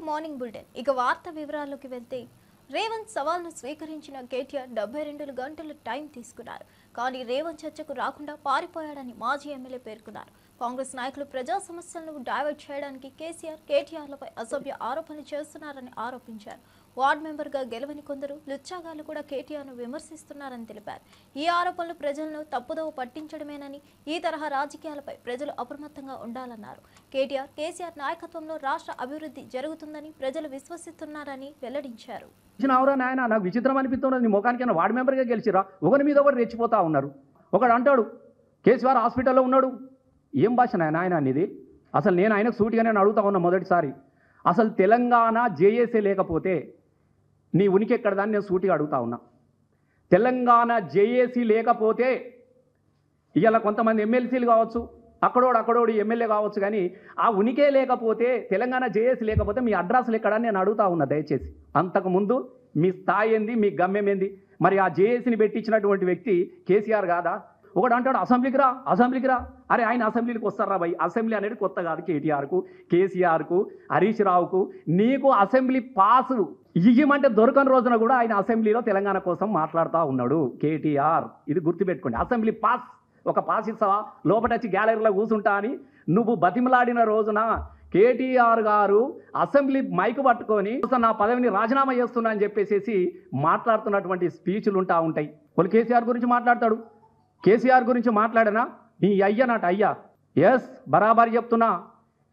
Morning bulletin. ఇక వార్త వివరాల్లోకి వెళ్తే రేవంత్ సవాల్ను స్వీకరించిన కేటీఆర్ 72 గంటలు టైం తీసుకున్నారు. కానీ రేవంత్ చర్చకు రాకుండా పారిపోయాడని మాజీ ఎమ్మెల్యే పేర్కొన్నారు. కాంగ్రెస్ నాయకులు ప్రజా సమస్యలను డైవర్ట్ చేయడానికి కేటీఆర్లపై అసభ్య ఆరోపణలు చేస్తున్నారని ఆరోపించారు. వార్డు మెంబర్గా గెలవని కొందరు లుచ్చాగాలు కూడా కేటీఆర్ను విమర్శిస్తున్నారని తెలిపారు. ఈ ఆరోపణలు ప్రజలను తప్పుదోవ పట్టించడమేనని, ఈ తరహా రాజకీయాలపై ప్రజలు అప్రమత్తంగా ఉండాలన్నారు. కేసీఆర్ నాయకత్వంలో రాష్ట్ర అభివృద్ధి జరుగుతుందని ప్రజలు విశ్వసిస్తున్నారని వెల్లడించారు. నాకు విచిత్రం అనిపిస్తున్నది. నీ ముఖానికైనా వార్డు మెంబర్గా గెలిచిరా, ఒకరి మీద ఒకరు రెచ్చిపోతా ఉన్నారు. ఒకడు అంటాడు కేసీఆర్ హాస్పిటల్లో ఉన్నాడు. ఏం భాష నాయన అనేది? అసలు నేను ఆయనకు సూటిగానే అడుగుతా ఉన్నా మొదటిసారి. అసలు తెలంగాణ జేఏసీ లేకపోతే నీ ఉనికి ఎక్కడదాన్ని నేను సూటిగా అడుగుతా ఉన్నా. తెలంగాణ జేఏసీ లేకపోతే ఇవాళ కొంతమంది ఎమ్మెల్సీలు కావచ్చు, అక్కడోడు ఎమ్మెల్యే కావచ్చు, కానీ ఆ ఉనికే లేకపోతే, తెలంగాణ జేఏసీ లేకపోతే మీ అడ్రస్లు ఎక్కడని నేను అడుగుతా ఉన్నా. దయచేసి అంతకుముందు మీ స్థాయి ఏంది, మీ గమ్యం ఏంది? మరి ఆ జేఏసీని పెట్టించినటువంటి వ్యక్తి కేసీఆర్ కాదా? ఒకడు అంటాడు అసెంబ్లీకి రా. అరే ఆయన అసెంబ్లీకి వస్తారా భయ్? అసెంబ్లీ అనేది కొత్త కాదు. కేటీఆర్కు, కేసీఆర్కు, హరీష్ రావుకు నీకు అసెంబ్లీ పాసు ఇయ్యమంటే దొరకని రోజున కూడా ఆయన అసెంబ్లీలో తెలంగాణ కోసం మాట్లాడుతూ ఉన్నాడు కేటీఆర్. ఇది గుర్తుపెట్టుకోండి. అసెంబ్లీ పాస్, ఒక పాస్ ఇస్తావా లోపటొచ్చి గ్యాలరీలో కూర్చుంటా అని నువ్వు బతిమలాడిన రోజున కేటీఆర్ గారు అసెంబ్లీ మైకు పట్టుకొని నా పదవిని రాజీనామా చేస్తున్నా అని చెప్పేసి మాట్లాడుతున్నటువంటి స్పీచ్లు ఉంటాయి. వాళ్ళు కేసీఆర్ గురించి మాట్లాడతాడు. కేసీఆర్ గురించి మాట్లాడనా? నీ అయ్య నాట అయ్యా. ఎస్, బరాబర్ చెప్తున్నా.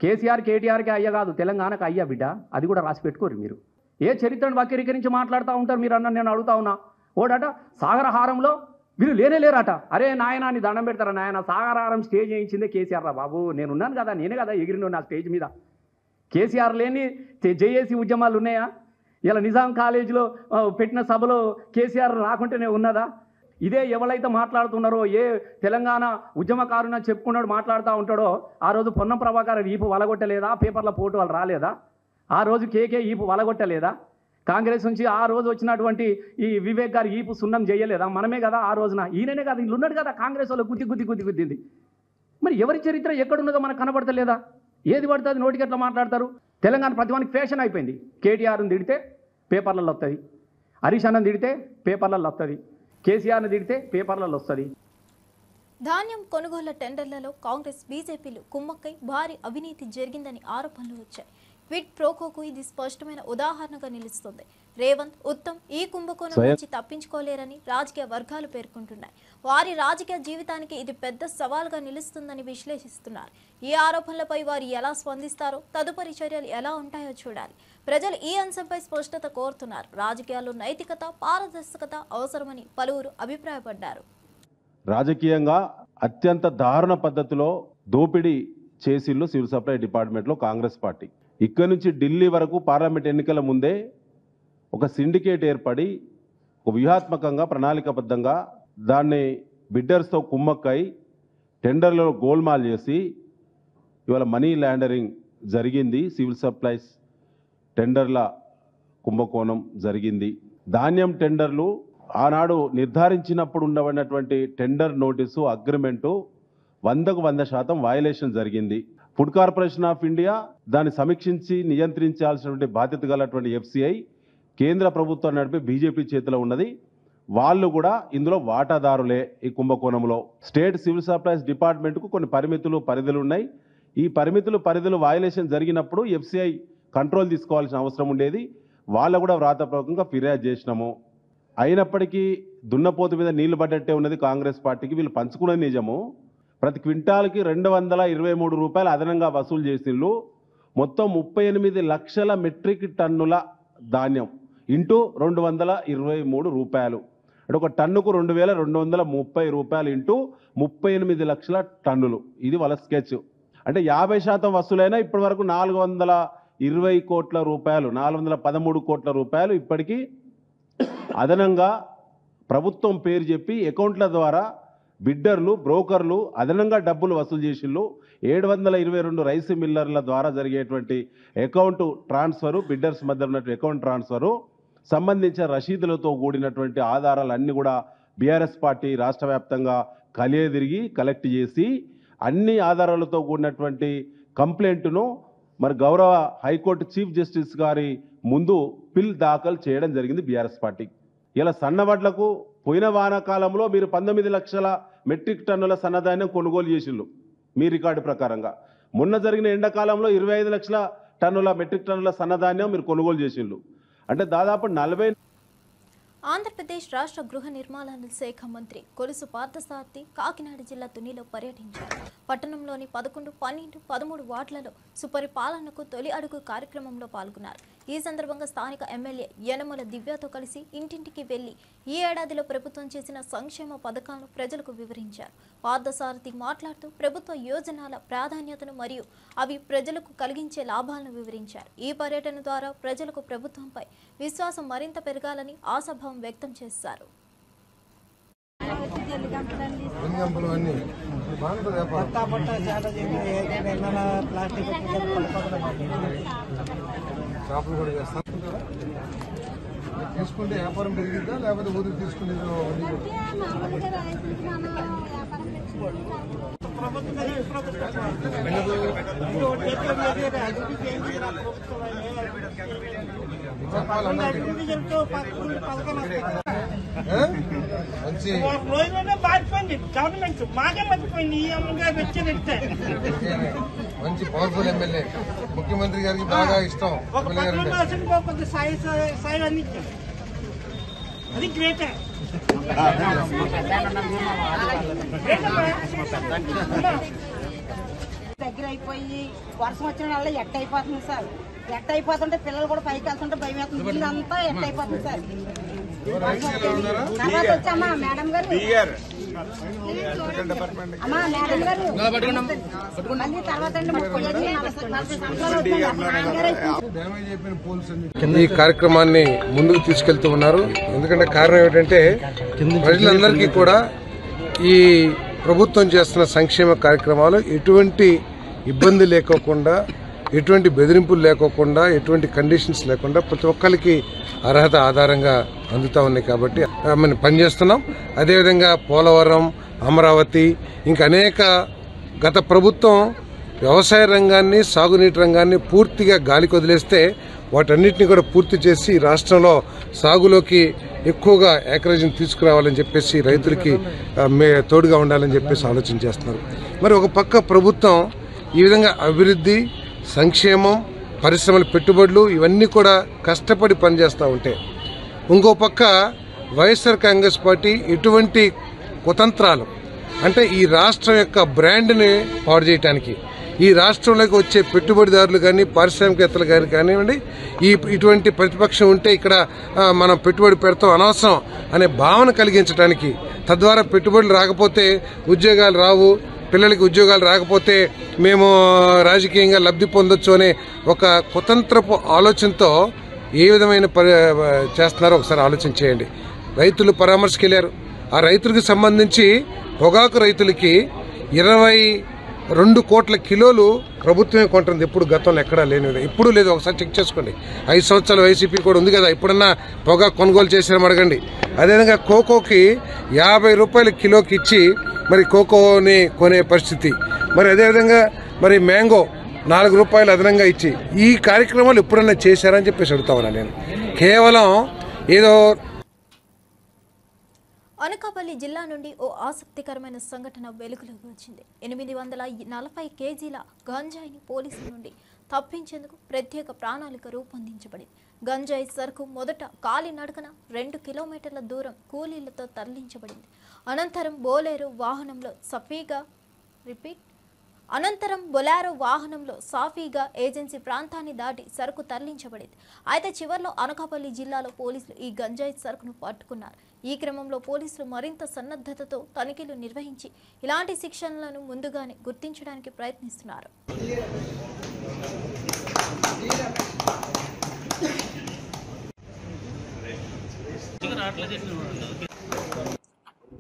కేటీఆర్కి అయ్య కాదు, తెలంగాణకు అయ్యా బిడ్డ. అది కూడా రాసి పెట్టుకోరు మీరు. ఏ చరిత్రను వక్రీకరించి మాట్లాడుతూ ఉంటారు మీరు అన్న. నేను అడుగుతా ఉన్నా. ఓడట సాగరహారంలో వీళ్ళు లేరట. అరే నాయన నీ దండం పెడతారా నాయన? సాగరహారం స్టేజ్ వేయించిందే కేసీఆర్ రా బాబు. నేనున్నాను కదా, నేనే కదా ఎగిరిన నా స్టేజ్ మీద. కేసీఆర్ లేని జేఏసీ ఉద్యమాలు ఉన్నాయా? ఇలా నిజాం కాలేజీలో పెట్టిన సభలో కేసీఆర్ రాకుంటేనే ఉన్నదా? ఇదే ఎవరైతే మాట్లాడుతున్నారో, ఏ తెలంగాణ ఉద్యమకారుని చెప్పుకున్నాడు మాట్లాడుతూ ఉంటాడో, ఆ రోజు పొన్నం ప్రభాకర్ ఈపు వలగొట్టలేదా? పేపర్ల పోటు వాళ్ళు రాలేదా? ఆ రోజు కేకే ఈపు వలగొట్టలేదా? కాంగ్రెస్ నుంచి ఆ రోజు వచ్చినటువంటి ఈ వివేక్ గారు ఈపు సున్నం చేయలేదా? మనమే కదా ఆ రోజున. ఈయననే కదా, ఇల్లు ఉన్నాడు కదా కాంగ్రెస్ వాళ్ళు గుద్దింది. మరి ఎవరి చరిత్ర ఎక్కడున్నదో మనకు కనబడతలేదా? ఏది పడుతుంది నోటికి ఎట్లా మాట్లాడతారు? తెలంగాణ ప్రతివానికి ఫ్యాషన్ అయిపోయింది. కేటీఆర్ని తిడితే పేపర్లలో వస్తుంది, హరీష్ అన్నని తిడితే పేపర్లలో వస్తుంది, కేసీఆర్ని తిడితే పేపర్లలో వస్తుంది. ధాన్యం కొనుగోళ్ల టెండర్లలో కాంగ్రెస్, బీజేపీలు కుమ్మక్కై భారీ అవినీతి జరిగిందని ఆరోపణలు వచ్చాయి. క్విడ్ ప్రోకోకు ఇది స్పష్టమైన ఉదాహరణగా నిలుస్తుంది. రేవంత్, ఉత్తమ్ ఈ కుంభకోణం నుంచి తప్పించుకోలేరని రాజకీయ వర్గాలు పేర్కొంటున్నాయి. వారి రాజకీయ జీవితానికి ఇది పెద్ద సవాల్గా నిలుస్తుందని విశ్లేషిస్తున్నారు. ఈ ఆరోపణలపై వారు ఎలా స్పందిస్తారో, తదుపరి చర్యలు ఎలా ఉంటాయో చూడాలి. ప్రజలు ఈ అంశంపై స్పష్టత కోరుతున్నారు. రాజకీయాల్లో నైతికత, పారదర్శకత అవసరమని పలువురు అభిప్రాయపడ్డారు. రాజకీయంగా అత్యంత దారుణ పద్ధతిలో దోపిడీ చేసిళ్ళు సివిల్ సప్లై డిపార్ట్మెంట్లో కాంగ్రెస్ పార్టీ. ఇక్కడ నుంచి ఢిల్లీ వరకు పార్లమెంట్ ఎన్నికల ముందే ఒక సిండికేట్ ఏర్పడి ఒక వ్యూహాత్మకంగా ప్రణాళికాబద్ధంగా దాన్ని బిడ్డర్స్తో కుమ్మక్కై టెండర్లలో గోల్మాల్ చేసి ఇవాళ మనీ లాండరింగ్ జరిగింది. సివిల్ సప్లైస్ టెండర్ల కుంభకోణం జరిగింది. ధాన్యం టెండర్లు ఆనాడు నిర్ధారించినప్పుడు ఉండబడినటువంటి టెండర్ నోటీసు అగ్రిమెంటు 100% వయలేషన్ జరిగింది. ఫుడ్ కార్పొరేషన్ ఆఫ్ ఇండియా దాన్ని సమీక్షించి నియంత్రించాల్సినటువంటి బాధ్యత గలటువంటి ఎఫ్సిఐ కేంద్ర ప్రభుత్వం నడిపే బీజేపీ చేతిలో ఉన్నది. వాళ్ళు కూడా ఇందులో వాటాదారులే. ఈ కుంభకోణంలో స్టేట్ సివిల్ సప్లైస్ డిపార్ట్మెంట్కు కొన్ని పరిధులు ఉన్నాయి. ఈ పరిధులు వయలేషన్ జరిగినప్పుడు ఎఫ్సిఐ కంట్రోల్ తీసుకోవాల్సిన అవసరం ఉండేది. వాళ్ళు కూడా వ్రాతపూర్వకంగా ఫిర్యాదు చేసినాము. అయినప్పటికీ దున్నపోతు మీద నీళ్లు పడ్డట్టే ఉన్నది కాంగ్రెస్ పార్టీకి. వీళ్ళు పంచుకున్నది నిజము. ప్రతి క్వింటాల్కి 223 రూపాయలు అదనంగా వసూలు చేసిళ్ళు. మొత్తం 38 లక్షల మెట్రిక్ టన్నుల ధాన్యం ఇంటూ 223 రూపాయలు అంటే ఒక టన్నుకు 2230 రూపాయలు ఇంటూ 38 లక్షల టన్నులు. ఇది వాళ్ళ స్కెచ్. అంటే 50% వసూలైనా ఇప్పటి వరకు 420 కోట్ల రూపాయలు, 413 కోట్ల రూపాయలు ఇప్పటికీ అదనంగా ప్రభుత్వం పేరు చెప్పి అకౌంట్ల ద్వారా బిడ్డర్లు, బ్రోకర్లు అదనంగా డబ్బులు వసూలు చేసిళ్ళు. 722 రైస్ మిల్లర్ల ద్వారా జరిగేటువంటి అకౌంట్ ట్రాన్స్ఫరు, బిడ్డర్స్ మధ్య ఉన్నటువంటి అకౌంట్ ట్రాన్స్ఫరు సంబంధించిన రసీదులతో కూడినటువంటి ఆధారాలన్నీ కూడా బీఆర్ఎస్ పార్టీ రాష్ట్ర వ్యాప్తంగా కలియదిరిగి కలెక్ట్ చేసి అన్ని ఆధారాలతో కూడినటువంటి కంప్లైంట్ను మరి గౌరవ హైకోర్టు చీఫ్ జస్టిస్ గారి ముందు పిల్ దాఖలు చేయడం జరిగింది బీఆర్ఎస్ పార్టీ. ఇలా సన్నవడ్లకు పోయిన వానాకాలంలో మీరు 19 లక్షల మెట్రిక్ టన్నుల సన్నధాన్యం కొనుగోలు చేసిండ్రు మీ రికార్డు ప్రకారంగా. మొన్న జరిగిన ఎండాకాలంలో 25 లక్షల టన్నుల మెట్రిక్ టన్నుల సన్నధాన్యం మీరు కొనుగోలు చేసిండ్రు. అంటే దాదాపు 40. ఆంధ్రప్రదేశ్ రాష్ట్ర గృహ నిర్మాణ శాఖ మంత్రి కొలుసు పార్థసారథి కాకినాడ జిల్లా తునిలో పర్యటించారు. పట్టణంలోని 11, 12, 13 వార్డులలో సుపరిపాలనకు తొలి అడుగు కార్యక్రమంలో పాల్గొన్నారు. ఈ సందర్భంగా స్థానిక ఎమ్మెల్యే యనమల దివ్యతో కలిసి ఇంటింటికి వెళ్లి ఈ ఏడాదిలో ప్రభుత్వం చేసిన సంక్షేమ పథకాలను ప్రజలకు వివరించారు. పార్థసారథి మాట్లాడుతూ ప్రభుత్వ యోజనాల ప్రాధాన్యతను మరియు అవి ప్రజలకు కలిగించే లాభాలను వివరించారు. ఈ పర్యటన ద్వారా ప్రజలకు ప్రభుత్వంపై విశ్వాసం మరింత పెరగాలని ఆశాభావం వ్యక్తం చేశారు. తీసుకుంటే వ్యాపారం పెరిగిద్దా లేకపోతే ఊరికి తీసుకునే మంచి పవర్ఫుల్ ఎమ్మెల్యే, ముఖ్యమంత్రి గారికి బాగా ఇష్టం. అది గ్రేట్. దగ్గర అయిపోయి వర్షం వచ్చిన వల్ల ఎట్ట అయిపోతుంది సార్. ఎట్ట అయిపోతుంటే పిల్లలు కూడా పైకి వెళ్తుంటే భయం వేస్తుంది. ఇల్లు అంతా ఎట్ట అయిపోతుంది సార్. తర్వాత వచ్చామా మేడం గారు, అమ్మా మేడం గారు మళ్ళీ తర్వాత ఈ కార్యక్రమాన్ని ముందుకు తీసుకెళ్తూ ఉన్నారు. ఎందుకంటే కారణం ఏమిటంటే ప్రజలందరికీ కూడా ఈ ప్రభుత్వం చేస్తున్న సంక్షేమ కార్యక్రమాలు ఎటువంటి ఇబ్బంది లేకోకుండా, ఎటువంటి బెదిరింపులు లేకోకుండా, ఎటువంటి కండిషన్స్ లేకుండా ప్రతి ఒక్కరికి అర్హత ఆధారంగా అందుతూ ఉన్నాయి. కాబట్టి మనం పనిచేస్తున్నాం. అదేవిధంగా పోలవరం, అమరావతి, ఇంకా అనేక గత ప్రభుత్వం వ్యవసాయ రంగాన్ని, సాగునీటి రంగాన్ని పూర్తిగా గాలికి వదిలేస్తే వాటన్నిటిని కూడా పూర్తి చేసి రాష్ట్రంలో సాగులోకి ఎక్కువగా ఏకరేజీని తీసుకురావాలని చెప్పేసి రైతులకి తోడుగా ఉండాలని చెప్పేసి ఆలోచన చేస్తున్నారు. మరి ఒక పక్క ప్రభుత్వం ఈ విధంగా అభివృద్ధి, సంక్షేమం, పరిశ్రమల పెట్టుబడులు ఇవన్నీ కూడా కష్టపడి పనిచేస్తూ ఉంటే, ఇంకో పక్క వైఎస్ఆర్ కాంగ్రెస్ పార్టీ ఎటువంటి కుతంత్రాలు అంటే ఈ రాష్ట్రం యొక్క బ్రాండ్ని పాడు చేయడానికి, ఈ రాష్ట్రంలోకి వచ్చే పెట్టుబడిదారులు కానీ, పారిశ్రామికవేత్తలు కానీ కానివ్వండి, ఇటువంటి ప్రతిపక్షం ఉంటే ఇక్కడ మనం పెట్టుబడి పెడతాం అనవసరం అనే భావన కలిగించడానికి, తద్వారా పెట్టుబడులు రాకపోతే ఉద్యోగాలు రావు, పిల్లలకి ఉద్యోగాలు రాకపోతే మేము రాజకీయంగా లబ్ధి పొందొచ్చు అనే ఒక కుతంత్రపు ఆలోచనతో ఏ విధమైన చేస్తున్నారో ఒకసారి ఆలోచన చేయండి. రైతులు పరామర్శకు వెళ్ళారు. ఆ రైతులకు సంబంధించి పొగాకు రైతులకి 22 కోట్ల కిలోలు ప్రభుత్వమే కొంటుంది. ఎప్పుడు గతంలో ఎక్కడా లేని, ఎప్పుడూ లేదు. ఒకసారి చెక్ చేసుకోండి. 5 సంవత్సరాలు వైసీపీ కూడా ఉంది కదా, ఇప్పుడన్నా పొగాకు కొనుగోలు చేశారని అడగండి. అదేవిధంగా కోకోకి 50 రూపాయల కిలోకి ఇచ్చి మరి కోకోని కొనే పరిస్థితి. మరి అదేవిధంగా మరి మ్యాంగో 4 రూపాయలు అదనంగా ఇచ్చి ఈ కార్యక్రమాలు ఎప్పుడన్నా చేశారని చెప్పేసి అడుగుతా ఉన్నా నేను. కేవలం ఏదో. అనకాపల్లి జిల్లా నుండి ఓ ఆసక్తికరమైన సంఘటన వెలుగులోకి వచ్చింది. 840 కేజీల గంజాయిని పోలీసుల నుండి తప్పించేందుకు ప్రత్యేక ప్రణాళిక రూపొందించబడింది. గంజాయి సరుకు మొదట కాలినడకన 2 కిలోమీటర్ల దూరం కూలీలతో తరలించబడింది. అనంతరం బొలెరో వాహనంలో సాఫీగా ఏజెన్సీ ప్రాంతాన్ని దాటి సరుకు తరలించబడింది. అయితే చివర్లో అనకాపల్లి జిల్లాలో పోలీసులు ఈ గంజాయి సరుకును పట్టుకున్నారు. ఈ క్రమంలో పోలీసులు మరింత సన్నద్ధతతో తనిఖీలు నిర్వహించి ఇలాంటి శిక్షణలను ముందుగానే గుర్తించడానికి ప్రయత్నిస్తున్నారు.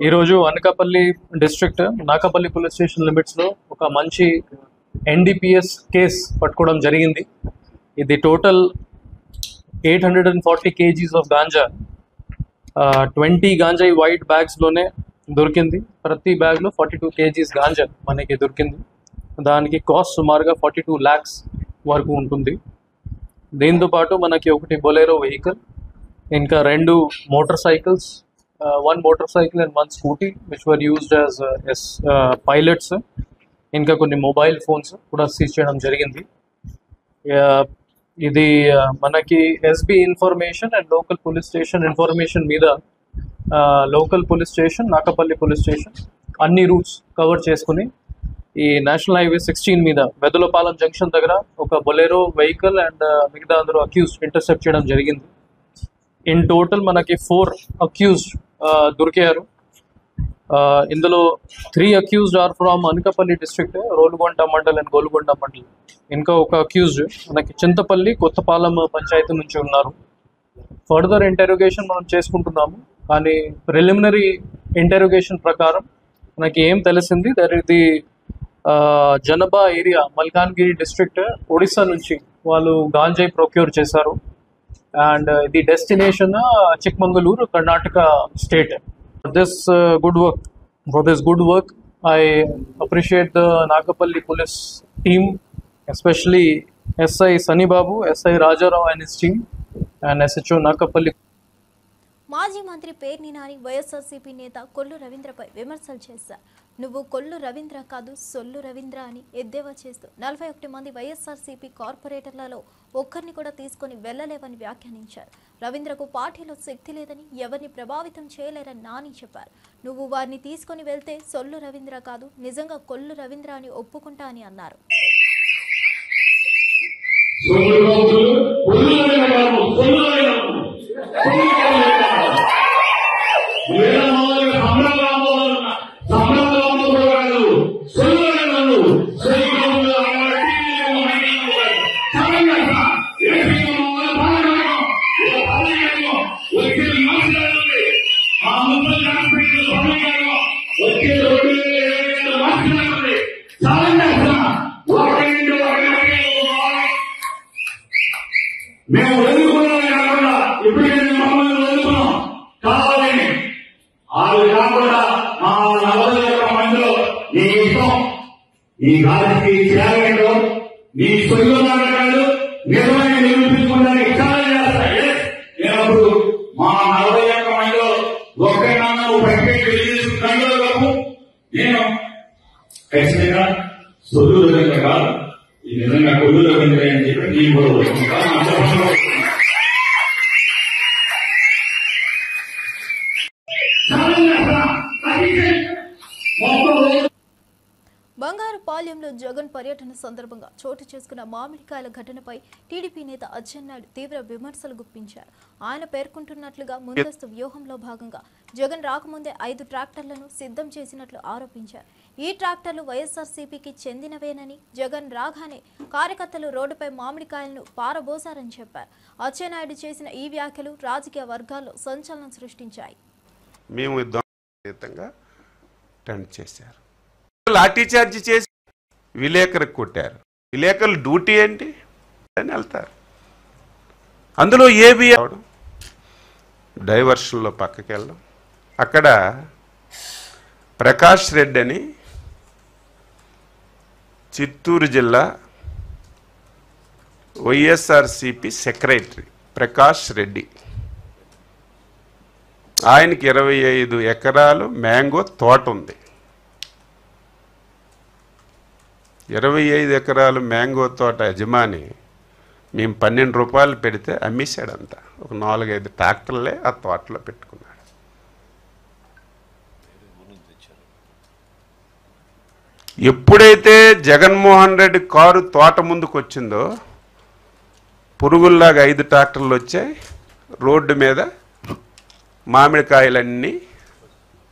ఈరోజు Anakapalli district Nakapalli police station లిమిట్స్లో ఒక మంచి ఎన్డీపీఎస్ కేస్ పట్టుకోవడం జరిగింది. ఇది టోటల్ 840 కేజీస్ ఆఫ్ గాంజా 20 గాంజాయి వైట్ బ్యాగ్స్లోనే దొరికింది. ప్రతి బ్యాగ్లో 42 కేజీస్ గాంజా మనకి దొరికింది. దానికి కాస్ట్ సుమారుగా 42 lakhs వరకు ఉంటుంది. దీంతో పాటు మనకి ఒకటి బొలెరో వెహికల్, ఇంకా 2 motor cycles, 1 motor cycle and 1 scooty which were used as pilots, ఇంకా కొన్ని మొబైల్ ఫోన్స్ కూడా సీజ్ చేయడం జరిగింది. ఇది మనకి SB information and local police station information మీద local police station, Nakapalli police station అన్ని రూట్స్ కవర్ చేసుకుని ఈ నేషనల్ హైవే 16 మీద వెదలపాలెం జంక్షన్ దగ్గర ఒక బొలెరో వెహికల్ అండ్ మిగతా అందరూ అక్యూజ్డ్ ఇంటర్సెప్ట్ చేయడం జరిగింది. ఇన్ టోటల్ మనకి 4 అక్యూజ్డ్ దొరికారు. ఇందులో 3 accused are from Anakapalli district, Rolugonda mandal and Golugonda mandal. ఇంకా ఒక అక్యూజ్డ్ మనకి చింతపల్లి కొత్తపాలెం పంచాయతీ నుంచి ఉన్నారు. ఫర్దర్ ఇంటెరోగేషన్ మనం చేసుకుంటున్నాము, కానీ ప్రిలిమినరీ ఇంటెరోగేషన్ ప్రకారం మనకి ఏం తెలిసింది, దట్ ఇది జనబా ఏరియా మల్కాన్గిరి డిస్ట్రిక్ట్ ఒడిస్సా నుంచి వాళ్ళు గాంజాయి ప్రొక్యూర్ చేశారు. అండ్ ఇది destination Chikmagalur, Karnataka state. For this good work, I appreciate the Nakapalli police team, especially SI Sunny Babu, SI Rajarao and his team, and SHO Nakapalli. మాజీ మంత్రి పేర్ని నాని వైఎస్ఆర్సీపీ నేత కొల్లు రవీంద్రపై విమర్శలు చేశారు. నువ్వు కొల్లు రవీంద్ర కాదు, సొల్లు రవీంద్ర అని ఎద్దేవా చేస్తూ 41 మంది వైఎస్ఆర్సీపీ కార్పొరేటర్లలో ఒక్కరిని కూడా తీసుకొని వెళ్లలేవని వ్యాఖ్యానించారు. రవీంద్రకు పార్టీలో శక్తి లేదని, ఎవరిని ప్రభావితం చేయలేరని నాని చెప్పారు. నువ్వు వారిని తీసుకొని వెళ్తే సొల్లు రవీంద్ర కాదు, నిజంగా కొల్లు రవీంద్ర అని ఒప్పుకుంటా అని అన్నారు. మేము ఎదుర్కొన్నామే కాకుండా ఇప్పటికీ మమ్మల్ని ఎదుర్కొన్నాం కావాలని అది కాకుండా మా 41 మందిలో నీ ఇష్టం, నీ రాజకీయ త్యాగంలో నీ సొంతలు నిజమైన నిరూపించుకోవడానికి చాలా చేస్తాయి. నేనప్పుడు మా 41 మందిలో ఒక్కైనా ప్రత్యేక నేను ఖచ్చితంగా సొల్లు రవీంద్ర కాదు, ఈ నిజంగా కొల్లు రవీంద్ర అని చెప్పి నేను కూడా బంగారుపాలెంలో జగన్ పర్యటన సందర్భంగా చోటు చేసుకున్న మామిడికాయల ఘటనపై టీడీపీ నేత అచ్చెన్నాయుడు తీవ్ర విమర్శలు గుప్పించారు. ఆయన పేర్కొంటున్నట్లుగా ముందస్తు వ్యూహంలో భాగంగా జగన్ రాకముందే 5 ట్రాక్టర్లను సిద్ధం చేసినట్లు ఆరోపించారు. ఈ ట్రాక్టర్లు వైఎస్ఆర్సీపీకి చెందినవేనని, జగన్ రాగానే కార్యకర్తలు రోడ్డుపై మామిడికాయలను పారబోసారని చెప్పారు. అచ్చెన్నాయుడు చేసిన ఈ వ్యాఖ్యలు రాజకీయ వర్గాల్లో సంచలనం సృష్టించాయి. లాఠీ చార్జ్ చేసి విలేకరికి కొట్టారు. విలేకరులు డ్యూటీ ఏంటి అని వెళ్తారు. అందులో ఏబి డైవర్షన్లో పక్కకి వెళ్ళడం. అక్కడ ప్రకాష్ రెడ్డి అని చిత్తూరు జిల్లా వైఎస్ఆర్సిపి సెక్రటరీ ప్రకాష్ రెడ్డి, ఆయనకి 25 ఎకరాలు మ్యాంగో తోట ఉంది. 25 ఎకరాలు మ్యాంగో తోట యజమాని మేము 12 రూపాయలు పెడితే అమ్మేశాడంతా. ఒక 4-5 ట్రాక్టర్లే ఆ తోటలో పెట్టుకున్నాడు. ఎప్పుడైతే జగన్మోహన్ రెడ్డి కారు తోట ముందుకు వచ్చిందో పురుగుల్లాగా 5 ట్రాక్టర్లు వచ్చాయి. రోడ్డు మీద మామిడికాయలన్నీ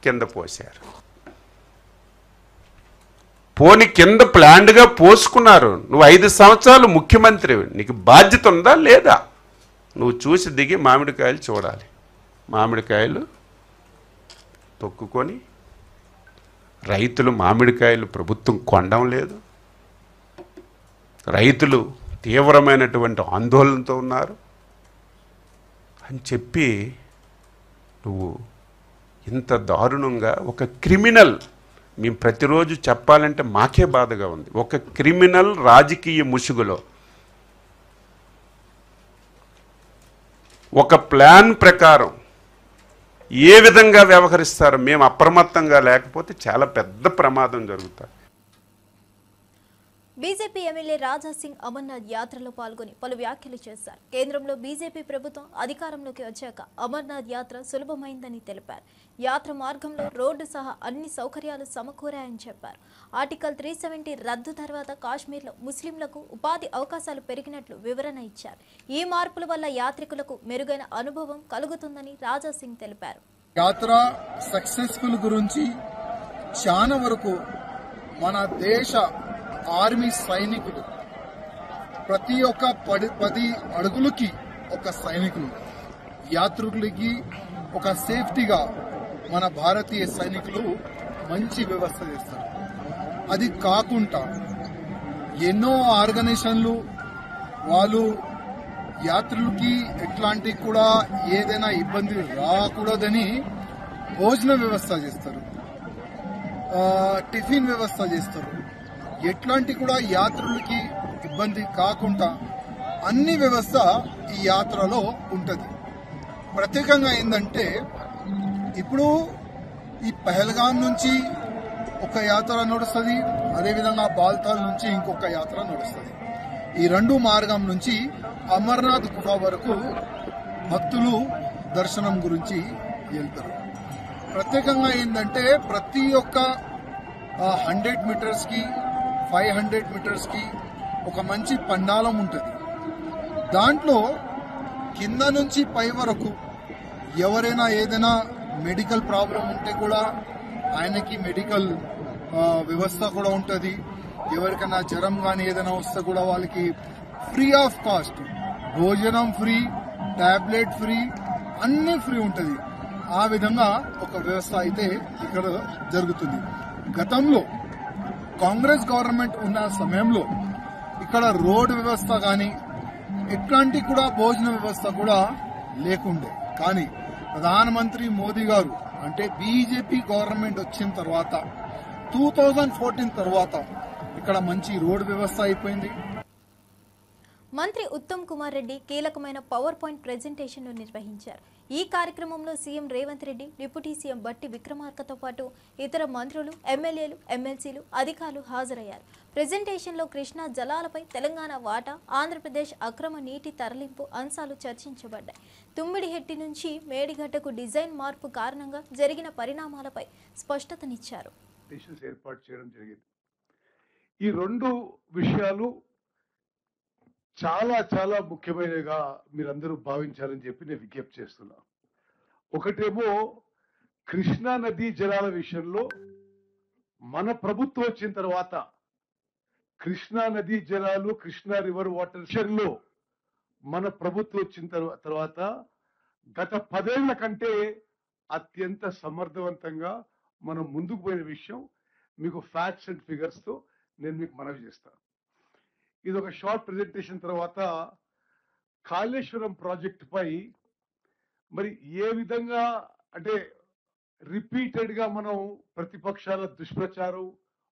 కింద పోశారు. పోని కింద ప్లాండ్గా పోసుకున్నారు. నువ్వు 5 సంవత్సరాలు ముఖ్యమంత్రి, నీకు బాధ్యత ఉందా లేదా? నువ్వు చూసి దిగి మామిడికాయలు చూడాలి. మామిడికాయలు తొక్కుకొని రైతులు మామిడికాయలు ప్రభుత్వం కొనడం లేదు. రైతులు తీవ్రమైనటువంటి ఆందోళనతో ఉన్నారు అని చెప్పి నువ్వు ఇంత దారుణంగా ఒక క్రిమినల్, మేము ప్రతిరోజు చెప్పాలంటే మాకే బాధగా ఉంది, ఒక క్రిమినల్ రాజకీయ ముసుగులో ఒక ప్లాన్ ప్రకారం ఏ విధంగా వ్యవహరిస్తారో మేము అప్రమత్తంగా లేకపోతే చాలా పెద్ద ప్రమాదం జరుగుతుంది. బీజేపీ ఎమ్మెల్యే రాజా సింగ్ అమర్నాథ్ యాత్రలో పాల్గొని పలు వ్యాఖ్యలు చేశారు. కేంద్రంలో బీజేపీ ప్రభుత్వం అధికారంలోకి వచ్చాక అమర్నాథ్ యాత్ర సులభమైందని తెలిపారు. యాత్ర మార్గంలో రోడ్డు సహా అన్ని సౌకర్యాలు సమకూరాయని చెప్పారు. ఆర్టికల్ 370 రద్దు తర్వాత కాశ్మీర్లో ముస్లింలకు ఉపాధి అవకాశాలు పెరిగినట్లు వివరణ ఇచ్చారు. ఈ మార్పుల వల్ల యాత్రికులకు మెరుగైన అనుభవం కలుగుతుందని రాజా సింగ్ తెలిపారు. యాత్ర సక్సెస్ఫుల్ గురించి చాలా వరకు మన దేశ ఆర్మీ సైనికులు ప్రతి ఒక్క 10 అడుగులకి ఒక సైనికులు, యాత్రికులకి ఒక సేఫ్టీగా మన భారతీయ సైనికులు మంచి వ్యవస్థ చేస్తారు. అది కాకుండా ఎన్నో ఆర్గనైజేషన్లు వాళ్ళు యాత్రులకి ఎట్లాంటి కూడా ఏదైనా ఇబ్బంది రాకూడదని భోజన వ్యవస్థ చేస్తారు, టిఫిన్ వ్యవస్థ చేస్తారు. ఎట్లాంటి కూడా యాత్రులకి ఇబ్బంది కాకుండా అన్ని వ్యవస్థ ఈ యాత్రలో ఉంటది. ప్రత్యేకంగా ఏంటంటే ఇప్పుడు ఈ పహల్గాం నుంచి ఒక యాత్ర నడుస్తుంది, అదేవిధంగా బాల్తాల్ నుంచి ఇంకొక యాత్ర నడుస్తుంది. ఈ 2 మార్గం నుంచి అమర్నాథ్ గుహ వరకు భక్తులు దర్శనం గురించి వెళ్తారు. ప్రత్యేకంగా ఏంటంటే ప్రతి ఒక్క 100 మీటర్స్ కి 500 మీటర్స్ కి ఒక మంచి పండాలం ఉంటుంది. దాంట్లో కింద నుంచి పై వరకు ఎవరైనా ఏదైనా మెడికల్ ప్రాబ్లం ఉంటే కూడా ఆయనకి మెడికల్ వ్యవస్థ కూడా ఉంటుంది. ఎవరికైనా జ్వరం కానీ ఏదైనా వస్తే కూడా వాళ్ళకి ఫ్రీ ఆఫ్ కాస్ట్ భోజనం ఫ్రీ, టాబ్లెట్ ఫ్రీ, అన్ని ఫ్రీ ఉంటుంది. ఆ విధంగా ఒక వ్యవస్థ అయితే ఇక్కడ జరుగుతుంది. గతంలో కాంగ్రెస్ గవర్నమెంట్ ఉన్న సమయంలో ఇక్కడ రోడ్ వ్యవస్థ కానీ ఎట్లాంటి కూడా భోజన వ్యవస్థ కూడా లేకుండే. కానీ ప్రధానమంత్రి మోదీ గారు అంటే బీజేపీ గవర్నమెంట్ వచ్చిన తర్వాత 2014 తర్వాత ఇక్కడ మంచి రోడ్ వ్యవస్థ అయిపోయింది. మంత్రి ఉత్తమ్ కుమార్ రెడ్డి కీలకమైన పవర్ పాయింట్ ప్రెజెంటేషన్ ను నిర్వహించారు. ఈ కార్యక్రమంలో CM Revanth Reddy, deputy CM బట్టి విక్రమార్కతో పాటు ఇతర మంత్రులు, ఎమ్మెల్యేలు, ఎమ్మెల్సీలు, అధికారులు హాజరయ్యారు. ప్రెజెంటేషన్లో కృష్ణా జలాలపై తెలంగాణ వాటా, ఆంధ్రప్రదేశ్ అక్రమ నీటి తరలింపు అంశాలు చర్చించబడ్డాయి. తుమ్మిడిహెట్టి నుంచి మేడిగడ్డకు డిజైన్ మార్పు కారణంగా జరిగిన పరిణామాలపై స్పష్టతనిచ్చారు. ఏర్పాటు చేయడం జరిగింది. ఈ 2 విషయాలు చాలా చాలా ముఖ్యమైనగా మీరందరూ భావించాలని చెప్పి నేను విజ్ఞప్తి చేస్తున్నా. ఒకటేమో కృష్ణా నదీ జలాల విషయంలో మన ప్రభుత్వం వచ్చిన తర్వాత కృష్ణా నదీ జలాలు, కృష్ణా రివర్ వాటర్ విషయంలో మన ప్రభుత్వం వచ్చిన తర్వాత గత 10 ఏళ్ల కంటే అత్యంత సమర్థవంతంగా మనం ముందుకు పోయిన విషయం మీకు ఫ్యాక్ట్స్ అండ్ ఫిగర్స్ తో నేను మీకు మనవి చేస్తాను. ఇది ఒక షార్ట్ ప్రెజెంటేషన్ తర్వాత కాళేశ్వరం ప్రాజెక్ట్ పై మరి ఏ విధంగా అంటే రిపీటెడ్ గా మనం ప్రతిపక్షాల దుష్ప్రచారం,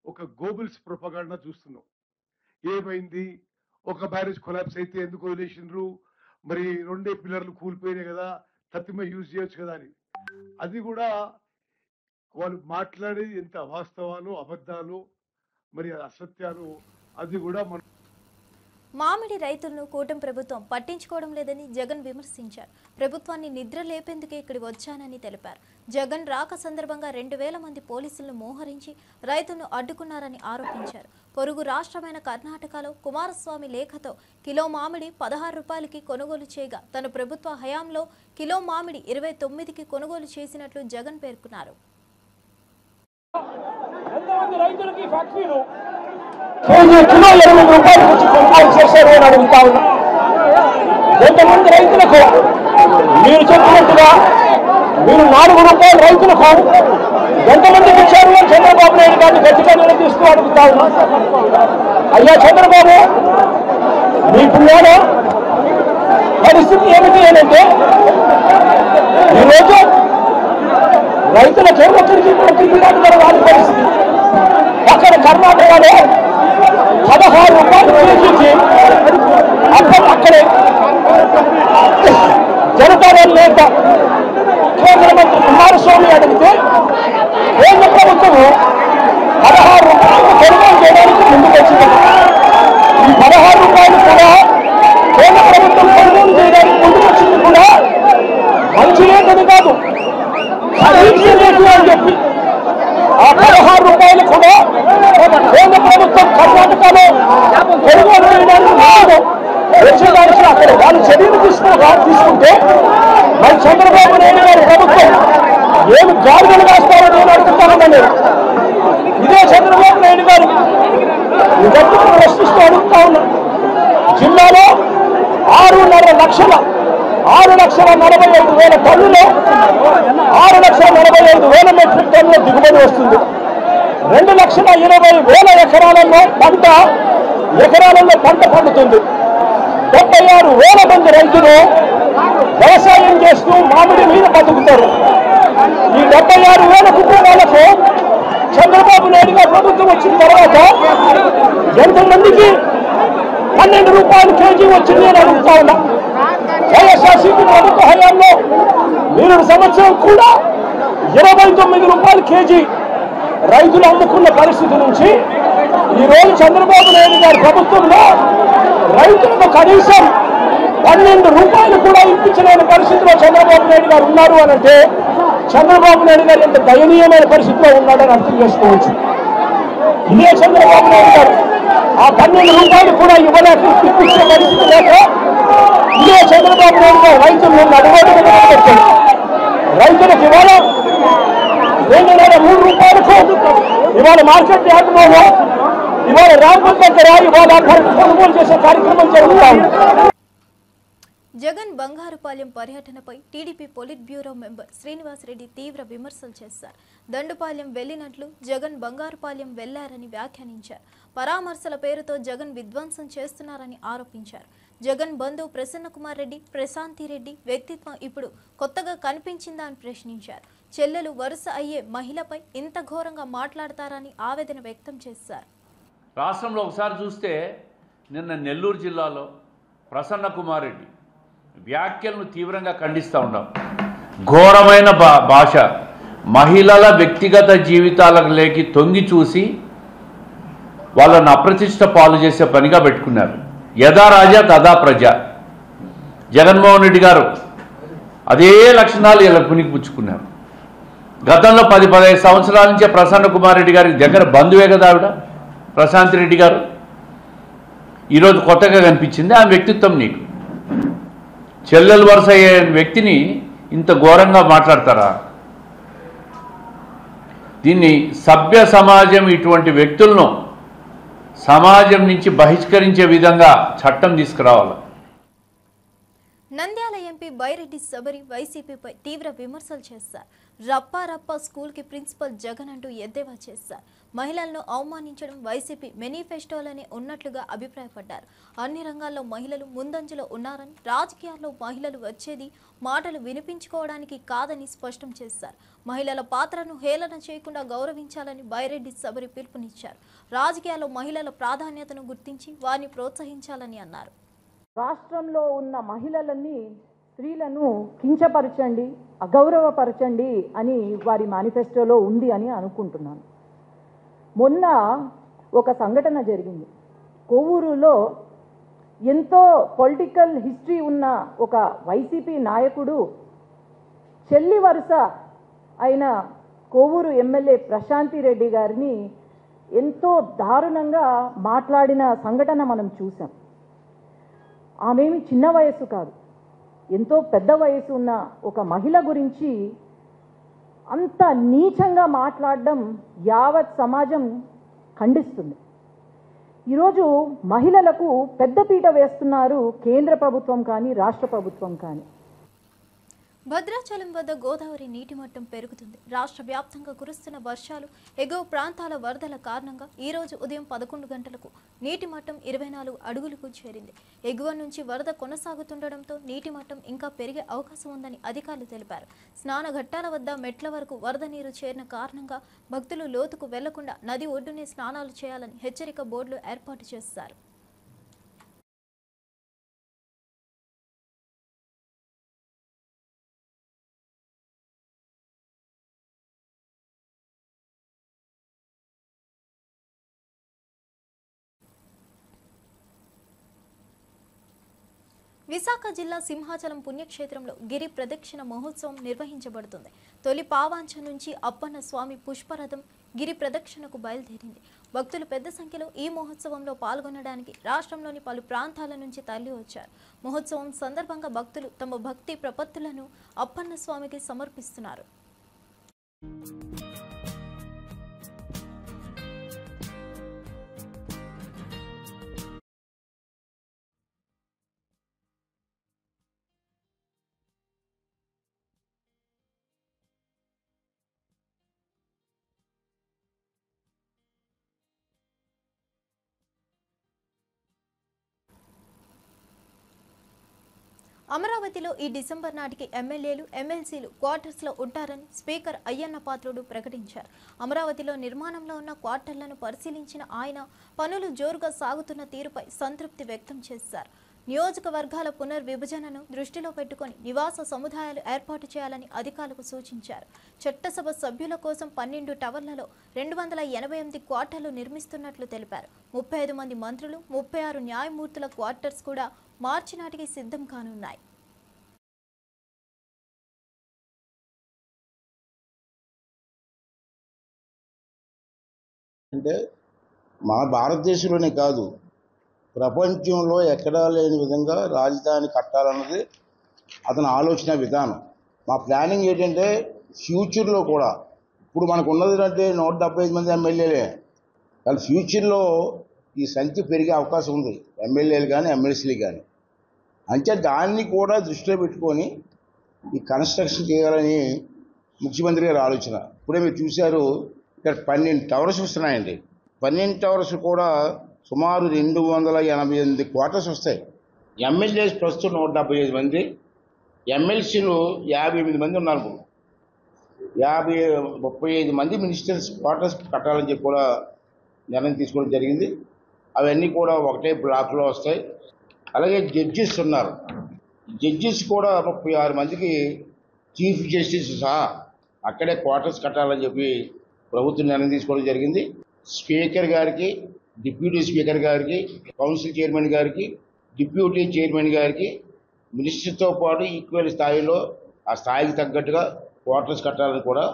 ఒక గోబుల్స్ ప్రొపగాండా చూస్తున్నాం. ఏమైంది, ఒక బ్యారేజ్ కొలాప్స్ అయితే ఎందుకు వదిలేసిండ్రు, మరి 2 పిల్లర్లు కూలిపోయినాయి కదా, తత్తిమ యూజ్ చేయొచ్చు కదా అని. అది కూడా వాళ్ళు మాట్లాడేది ఎంత అవాస్తవాలు, అబద్ధాలు, మరి అసత్యాలు, అది కూడా మనం. మామిడి రైతులను కూటమి ప్రభుత్వం పట్టించుకోవడం లేదని జగన్ విమర్శించారు. ప్రభుత్వాన్ని నిద్ర లేపేందుకే ఇక్కడికి వచ్చానని తెలిపారు. జగన్ రాక సందర్భంగా 2000 మంది పోలీసులను మోహరించి రైతులను అడ్డుకున్నారని ఆరోపించారు. పొరుగు రాష్ట్రమైన కర్ణాటకలో కుమారస్వామి లేఖతో కిలో మామిడి 16 రూపాయలకి కొనుగోలు చేయగా తన ప్రభుత్వ హయాంలో కిలో మామిడి 29కి కొనుగోలు చేసినట్లు జగన్ పేర్కొన్నారు. ఎంతమంది రైతులకు మీరు చెప్పినట్టుగా మీరు 4 రూపాయలు రైతులకు ఎంతమందికి ఇచ్చారు అని చంద్రబాబు నాయుడు గారిని గట్టిగా నిలదీస్తూ అడుగుతా ఉన్నా. అయ్యా చంద్రబాబు, మీ పిల్లల పరిస్థితి ఏమిటి అంటే ఈరోజు రైతుల చెరువుకి వారి పరిస్థితి అక్కడ కర్ణాటకలో 16 రూపాయలు కేజీకి అక్కడే చేయడానికి అక్కడ వాళ్ళు చర్యలు తీసుకుంటే మరి చంద్రబాబు నాయుడు గారి ప్రభుత్వం ఏమి గాలిగలు వేస్తారో నేను అడుగుతానని ఇదే చంద్రబాబు నాయుడు గారు గట్టు ప్రశ్నిస్తూ అడుగుతా ఉన్నా. జిల్లాలో 6,45,000 టన్నులు 6,45,000 మెట్రిక్ టన్నుల దిగుబడి వస్తుంది. 2,20,000 ఎకరాలలో పంట పండుతుంది. 76,000 మంది రైతులు వ్యవసాయం చేస్తూ మామిడి మీద బతుకుతారు. ఈ 76,000 కుటుంబాలకు చంద్రబాబు నాయుడు గారు ప్రభుత్వం వచ్చిన తర్వాత ఎంతమందికి 12 రూపాయలు కేజీ వచ్చింది అని అడుగుతా ఉన్నా. వైఎస్ఆర్సీపీ ప్రభుత్వ హయాంలో 2 సంవత్సరం కూడా 29 రూపాయలు కేజీ రైతులు అమ్ముకున్న పరిస్థితి నుంచి ఈరోజు చంద్రబాబు నాయుడు గారి ప్రభుత్వంలో రైతులకు కనీసం 12 రూపాయలు కూడా ఇప్పించలేని పరిస్థితిలో చంద్రబాబు నాయుడు గారు ఉన్నారు అనంటే చంద్రబాబు నాయుడు గారు ఎంత దయనీయమైన పరిస్థితిలో ఉన్నాడని అర్థం చేసుకోవచ్చు. ఇదే చంద్రబాబు నాయుడు గారు ఆ 12 రూపాయలు కూడా ఇవ్వలేక ఇప్పించే పరిస్థితి లేక ఇదే చంద్రబాబు నాయుడు గారు రైతులను నడుగోడు పెట్టారు. రైతులకు ఇవాళ 3 రూపాయలకు ఇవాళ మార్కెట్ యార్డులోనూ ఇవాళ రాంపల్ దగ్గర ఇవాళ కొనుగోలు చేసే కార్యక్రమం జరుగుతా ఉంది. జగన్ బంగారుపాలెం పర్యటనపై TDP polit bureau member Srinivasa Reddy తీవ్ర విమర్శలు చేశారు. దండుపాలెం వెళ్లినట్లు జగన్ బంగారుపాలెం వెళ్లారని వ్యాఖ్యానించారు. పరామర్శల పేరుతో జగన్ విధ్వంసం చేస్తున్నారని ఆరోపించారు. జగన్ బంధువు ప్రసన్న కుమార్ రెడ్డి, ప్రశాంతిరెడ్డి వ్యక్తిత్వం ఇప్పుడు కొత్తగా కనిపించిందా అని ప్రశ్నించారు. చెల్లెలు వరుస అయ్యే మహిళపై ఇంత ఘోరంగా మాట్లాడతారని ఆవేదన వ్యక్తం చేశారు. రాష్ట్రంలో ఒకసారి చూస్తే నిన్న నెల్లూరు జిల్లాలో ప్రసన్న కుమార్ రెడ్డి వ్యాఖ్యలను తీవ్రంగా ఖండిస్తూ ఉన్నాం. ఘోరమైన భాష, మహిళల వ్యక్తిగత జీవితాలకు లేకి తొంగి చూసి వాళ్ళను అప్రతిష్ట పాలు చేసే పనిగా పెట్టుకున్నారు. యథా రాజా తదా ప్రజ. జగన్మోహన్ రెడ్డి గారు అదే లక్షణాలు ఇలా పుణికిపుచ్చుకున్నారు. గతంలో 10-15 సంవత్సరాల నుంచే ప్రసన్న కుమార్ రెడ్డి గారికి దగ్గర బంధువే కదా ఆవిడ ప్రశాంత్ రెడ్డి గారు. ఈరోజు కొత్తగా కనిపించింది ఆ వ్యక్తిత్వం నీకు. చెల్లెలు వరుస అయ్యే వ్యక్తిని ఇంత ఘోరంగా మాట్లాడతారా? దీన్ని సభ్య సమాజం ఇటువంటి వ్యక్తులను సమాజం నుంచి బహిష్కరించే విధంగా చట్టం తీసుకురావాలి. నంద్యాల ఎంపీ బైరెడ్డి శబరి వైసీపీపై తీవ్ర విమర్శలు చేశారు. రప్పా స్కూల్కి ప్రిన్సిపల్ జగన్ అంటూ ఎద్దేవా చేశారు. మహిళలను అవమానించడం వైసీపీ మేనిఫెస్టోలోనే ఉన్నట్లుగా అభిప్రాయపడ్డారు. అన్ని రంగాల్లో మహిళలు ముందంజలో ఉన్నారని, రాజకీయాల్లో మహిళలు వచ్చేది మాటలు వినిపించుకోవడానికి కాదని స్పష్టం చేశారు. మహిళల పాత్రను హేళన చేయకుండా గౌరవించాలని బైరెడ్డి శబరి పిలుపునిచ్చారు. రాజకీయాల్లో మహిళల ప్రాధాన్యతను గుర్తించి వారిని ప్రోత్సహించాలని అన్నారు. రాష్ట్రంలో ఉన్న మహిళలని, స్త్రీలను కించపరచండి, అగౌరవపరచండి అని వారి మేనిఫెస్టోలో ఉంది అని అనుకుంటున్నాను. మొన్న ఒక సంఘటన జరిగింది. కొవ్వూరులో ఎంతో పొలిటికల్ హిస్టరీ ఉన్న ఒక వైసీపీ నాయకుడు చెల్లి వరుస అయిన కొవ్వూరు ఎమ్మెల్యే ప్రశాంతిరెడ్డి గారిని ఎంతో దారుణంగా మాట్లాడిన సంఘటన మనం చూసాం. ఆమెమి చిన్న వయసు కాదు, ఎంతో పెద్ద వయసు ఉన్న ఒక మహిళ గురించి అంత నీచంగా మాట్లాడడం యావత్ సమాజం ఖండిస్తుంది. ఈరోజు మహిళలకు పెద్దపీట వేస్తున్నారు కేంద్ర ప్రభుత్వం కానీ రాష్ట్ర ప్రభుత్వం కానీ. భద్రాచలం వద్ద గోదావరి నీటి మట్టం పెరుగుతుంది. రాష్ట్ర వ్యాప్తంగా కురుస్తున్న వర్షాలు, ఎగువ ప్రాంతాల వరదల కారణంగా ఈ రోజు ఉదయం 11 గంటలకు నీటి మట్టం 24 అడుగులకు చేరింది. ఎగువ నుంచి వరద కొనసాగుతుండటంతో నీటి మట్టం ఇంకా పెరిగే అవకాశం ఉందని అధికారులు తెలిపారు. స్నాన ఘట్టాల వద్ద మెట్ల వరకు వరద నీరు చేరిన కారణంగా భక్తులు లోతుకు వెళ్లకుండా నది ఒడ్డునే స్నానాలు చేయాలని హెచ్చరిక బోర్డులు ఏర్పాటు చేశారు. విశాఖ జిల్లా సింహాచలం పుణ్యక్షేత్రంలో గిరి ప్రదక్షిణ మహోత్సవం నిర్వహించబడుతుంది. తొలి పావాంచ నుంచి అప్పన్న స్వామి పుష్పరథం గిరి ప్రదక్షిణకు బయలుదేరింది. భక్తులు పెద్ద సంఖ్యలో ఈ మహోత్సవంలో పాల్గొనడానికి రాష్ట్రంలోని పలు ప్రాంతాల నుంచి తరలి వచ్చారు. మహోత్సవం సందర్భంగా భక్తులు తమ భక్తి ప్రపత్తులను అప్పన్న స్వామికి సమర్పిస్తున్నారు. అమరావతిలో ఈ డిసెంబర్ నాటికి ఎమ్మెల్యేలు ఎమ్మెల్సీలు క్వార్టర్స్లో ఉంటారని స్పీకర్ అయ్యన్న పాత్రుడు ప్రకటించారు. అమరావతిలో నిర్మాణంలో ఉన్న క్వార్టర్లను పరిశీలించిన ఆయన పనులు జోరుగా సాగుతున్న తీరుపై సంతృప్తి వ్యక్తం చేశారు. నియోజకవర్గాల పునర్విభజనను దృష్టిలో పెట్టుకుని నివాస సముదాయాలు ఏర్పాటు చేయాలని అధికారులకు సూచించారు. చట్టసభ సభ్యుల కోసం 12 టవర్లలో 288 క్వార్టర్లు నిర్మిస్తున్నట్లు తెలిపారు. 35 మంది మంత్రులు 36 న్యాయమూర్తుల క్వార్టర్స్ కూడా మార్చి నాటికి సిద్ధం కానున్నాయి. అంటే మన భారతదేశంలోనే కాదు, ప్రపంచంలో ఎక్కడా లేని విధంగా రాజధాని కట్టాలన్నది అతని ఆలోచన విధానం. మా ప్లానింగ్ ఏంటంటే ఫ్యూచర్లో కూడా ఇప్పుడు మనకు ఉన్నది అంటే 175 మంది ఎమ్మెల్యేలే, కానీ ఫ్యూచర్లో ఈ సంఖ్య పెరిగే అవకాశం ఉంది, ఎమ్మెల్యేలు కానీ ఎమ్మెల్సీలు కానీ. అంటే దాన్ని కూడా దృష్టిలో పెట్టుకొని ఈ కన్స్ట్రక్షన్ చేయాలని ముఖ్యమంత్రి గారి ఆలోచన. ఇప్పుడే మీరు చూశారు, ఇక్కడ 12 టవర్స్ వస్తున్నాయండి. 12 టవర్స్ కూడా సుమారు 288 క్వార్టర్స్ వస్తాయి. ఎమ్మెల్యేస్ ప్రస్తుతం 175 మంది, ఎమ్మెల్సీలు 58 మంది ఉన్నారు. 35 మంది మినిస్టర్స్ క్వార్టర్స్ కట్టాలని చెప్పి కూడా నిర్ణయం తీసుకోవడం జరిగింది. అవన్నీ కూడా ఒకటే బ్లాక్లో వస్తాయి. అలాగే జడ్జిస్ ఉన్నారు, జడ్జిస్ కూడా 36 మందికి చీఫ్ జస్టిస్ సహా అక్కడే క్వార్టర్స్ కట్టాలని చెప్పి ప్రభుత్వం నిర్ణయం తీసుకోవడం జరిగింది. స్పీకర్ గారికి, డిప్యూటీ స్పీకర్ గారికి, కౌన్సిల్ చైర్మన్ గారికి, డిప్యూటీ చైర్మన్ గారికి మినిస్టర్తో పాటు ఈక్వల్ స్థాయిలో ఆ స్థాయికి తగ్గట్టుగా క్వార్టర్స్ కట్టాలని కూడా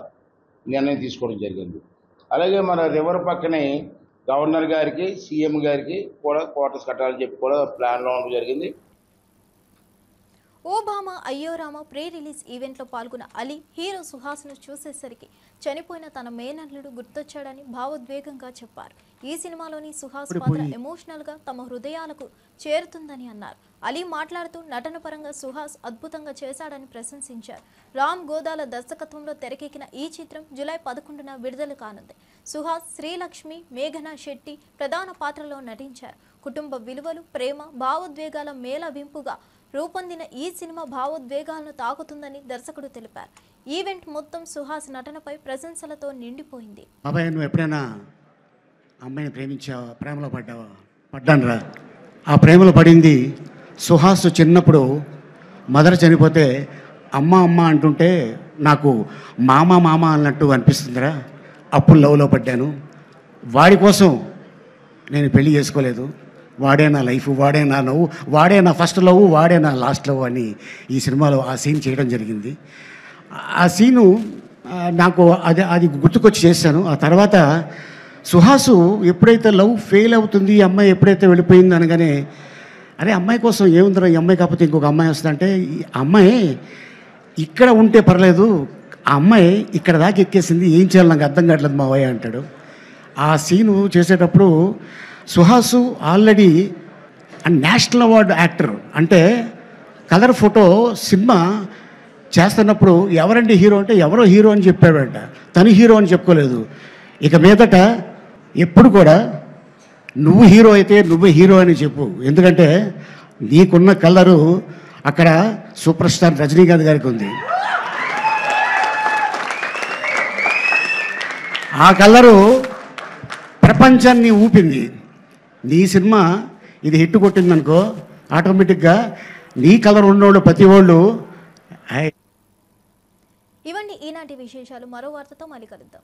నిర్ణయం తీసుకోవడం జరిగింది. అలాగే మన రివర్ పక్కనే గవర్నర్ గారికి, సీఎం గారికి కూడా క్వార్టర్స్ కట్టాలని చెప్పి కూడా ప్లాన్లో ఉండడం జరిగింది. ఓబామా అయ్యో రామ ప్రీ రిలీజ్ ఈవెంట్లో పాల్గొన్న అలీ హీరో సుహాస్ను చూసేసరికి చనిపోయిన తన మేనల్లుడు గుర్తొచ్చాడని భావోద్వేగంగా చెప్పారు. ఈ సినిమాలోని సుహాస్ పాత్ర ఎమోషనల్గా తమ హృదయాలకు చేరుతుందని అన్నారు. అలీ మాట్లాడుతూ నటన పరంగా సుహాస్ అద్భుతంగా చేశాడని ప్రశంసించారు. రామ్ గోదాల దర్శకత్వంలో తెరకెక్కిన ఈ చిత్రం జూలై 11న విడుదల కానుంది. సుహాస్, శ్రీలక్ష్మి, మేఘనా శెట్టి ప్రధాన పాత్రలో నటించారు. కుటుంబ విలువలు, ప్రేమ, భావోద్వేగాల మేళవింపుగా రూపొందిన ఈ సినిమా భావోద్వేగాలను తాకుతుందని దర్శకుడు తెలిపారు. ఈవెంట్ మొత్తం సుహాస్ నటనపై ప్రశంసలతో నిండిపోయింది. బాబాయ్, నువ్వు ఎప్పుడైనా అమ్మాయిని ప్రేమించావా? ప్రేమలో పడ్డావా? పడ్డానురా. ఆ ప్రేమలో పడింది సుహాస్ చిన్నప్పుడు మదర్ చనిపోతే అమ్మ అమ్మ అంటుంటే నాకు మామ మామ అన్నట్టు అనిపిస్తుందిరా. అప్పుడు లవ్లో పడ్డాను. వాడి కోసం నేను పెళ్లి చేసుకోలేదు. వాడే నా లైఫ్, వాడే నా లవ్, వాడే నా ఫస్ట్ లవ్, వాడే నా లాస్ట్ లవ్ అని ఈ సినిమాలో ఆ సీన్ చేయడం జరిగింది. ఆ సీను నాకు అది గుర్తుకొచ్చి చేశాను. ఆ తర్వాత సుహాసు ఎప్పుడైతే లవ్ ఫెయిల్ అవుతుంది, అమ్మాయి ఎప్పుడైతే వెళ్ళిపోయింది అనగానే, అరే అమ్మాయి కోసం ఏముందిరా, ఈ అమ్మాయి కాకపోతే ఇంకొక అమ్మాయి వస్తుందంటే, ఈ అమ్మాయి ఇక్కడ ఉంటే పర్లేదు, ఆ అమ్మాయి ఇక్కడ దాకా ఎక్కేసింది, ఏం చేయాలి నాకు అర్థం కావట్లేదు మావయ్య అంటాడు. ఆ సీను చేసేటప్పుడు Suhas already national award actor. అంటే కలర్ ఫోటో సినిమా చేస్తున్నప్పుడు ఎవరండి హీరో అంటే ఎవరో హీరో అని చెప్పాడంట, తను హీరో అని చెప్పుకోలేదు. ఇక మీదట ఎప్పుడు కూడా నువ్వు హీరో అయితే నువ్వే హీరో అని చెప్పు, ఎందుకంటే నీకున్న కలరు అక్కడ సూపర్ స్టార్ రజనీకాంత్ గారికి ఉంది. ఆ కలరు ప్రపంచాన్ని ఊపింది. నీ సినిమా ఇది హిట్ కొట్టిందనుకో, ఆటోమేటిక్గా నీ కలర్ ఉన్నోళ్ళు ప్రతి వాళ్ళు. ఇవండి ఈనాటి విశేషాలు. మరో వార్తతో మళ్ళీ కలుద్దాం.